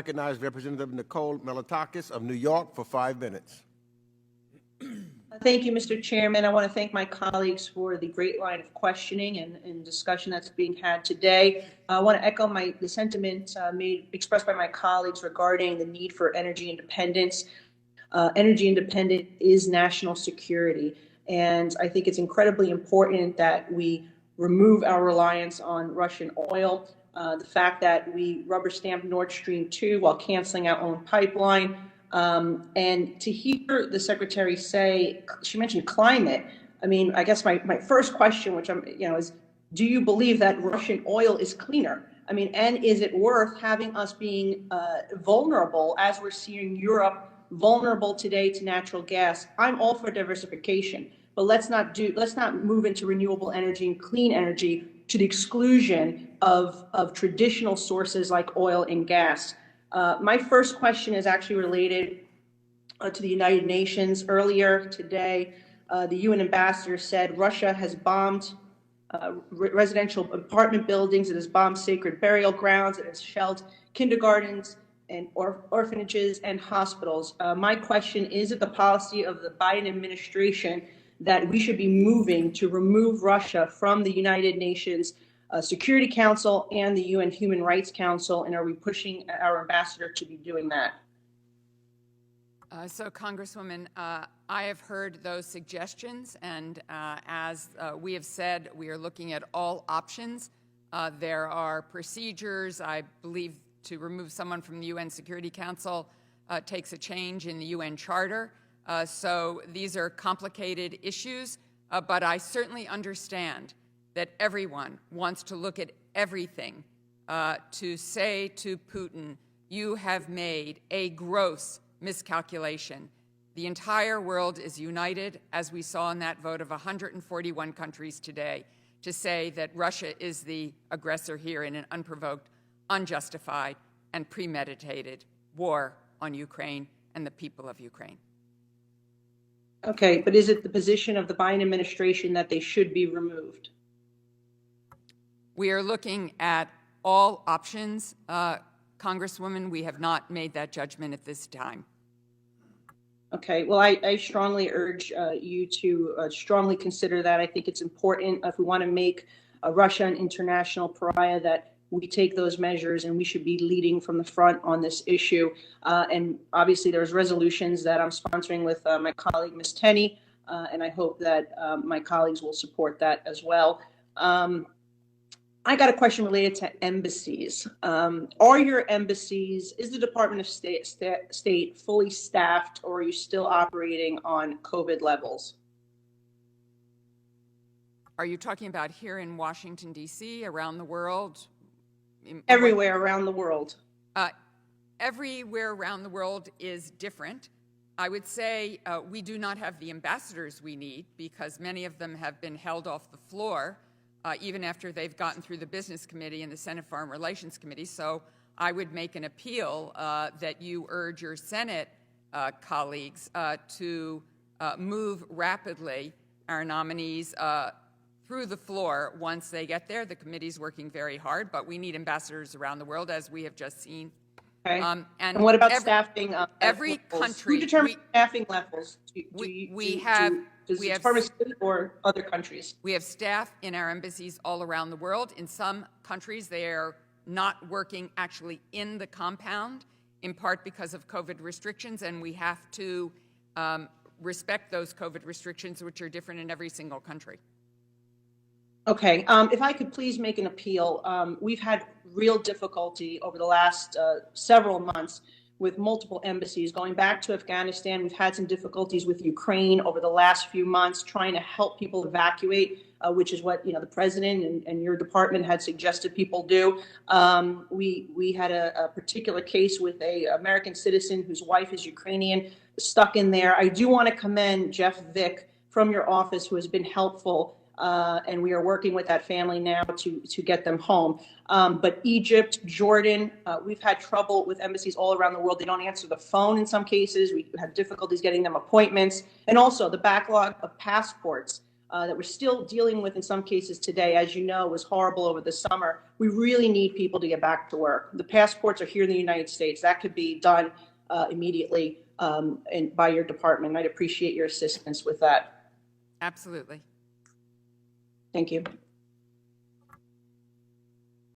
Recognize Representative Nicole Malliotakis of New York for 5 minutes. Thank you, Mr. Chairman. I want to thank my colleagues for the great line of questioning and discussion that's being had today. I want to echo the sentiment expressed by my colleagues regarding the need for energy independence. Energy independence is national security, and I think it's incredibly important that we remove our reliance on Russian oil. The fact that we rubber stamped Nord Stream 2 while canceling our own pipeline. And to hear the secretary say, she mentioned climate. I mean, I guess my first question, which is, do you believe that Russian oil is cleaner? I mean, and is it worth having us being vulnerable as we're seeing Europe vulnerable today to natural gas? I'm all for diversification, but let's not move into renewable energy and clean energy to the exclusion of traditional sources like oil and gas. My first question is actually related to the United Nations. Earlier today, the UN ambassador said Russia has bombed residential apartment buildings, it has bombed sacred burial grounds, it has shelled kindergartens and orphanages and hospitals. My question is it the policy of the Biden administration that we should be moving to remove Russia from the United Nations Security Council and the UN Human Rights Council, and are we pushing our ambassador to be doing that? So, Congresswoman, I have heard those suggestions, and as we have said, we are looking at all options. There are procedures. I believe to remove someone from the UN Security Council takes a change in the UN Charter. So these are complicated issues, but I certainly understand that everyone wants to look at everything to say to Putin, you have made a gross miscalculation. The entire world is united, as we saw in that vote of 141 countries today, to say that Russia is the aggressor here in an unprovoked, unjustified, and premeditated war on Ukraine and the people of Ukraine. Okay, but is it the position of the Biden administration that they should be removed? We are looking at all options, Congresswoman. We have not made that judgment at this time. Okay, well, I strongly urge you to strongly consider that. I think it's important if we want to make Russia an international pariah that we take those measures, and we should be leading from the front on this issue. And obviously, there's resolutions that I'm sponsoring with my colleague, Ms. Tenney, and I hope that my colleagues will support that as well. I got a question related to embassies. Are your embassies, is the Department of State fully staffed, or are you still operating on COVID levels? Are you talking about here in Washington, D.C., around the world? Everywhere around the world. Everywhere around the world is different. I would say we do not have the ambassadors we need, because many of them have been held off the floor even after they've gotten through the Business Committee and the Senate Foreign Relations Committee. So I would make an appeal that you urge your Senate colleagues to move rapidly our nominees through the floor once they get there. The committee's working very hard, but we need ambassadors around the world, as we have just seen. Okay. And what about staffing? Every country. Who determines staffing levels? We have or other countries? We have staff in our embassies all around the world. In some countries, they are not working actually in the compound, in part because of COVID restrictions, and we have to respect those COVID restrictions, which are different in every single country. Okay, if I could please make an appeal. We've had real difficulty over the last several months with multiple embassies. Going back to Afghanistan, we've had some difficulties with Ukraine over the last few months, trying to help people evacuate, which is what the president and your department had suggested people do. We had a particular case with an American citizen whose wife is Ukrainian, stuck in there. I do want to commend Jeff Vick from your office, who has been helpful. And we are working with that family now to get them home. But Egypt, Jordan, we've had trouble with embassies all around the world. They don't answer the phone in some cases. We have difficulties getting them appointments. And also the backlog of passports. that we're still dealing with in some cases today, as you know, was horrible over the summer. We really need people to get back to work. The passports are here in the United States. That could be done immediately and by your department. I'd appreciate your assistance with that. Absolutely. Thank you.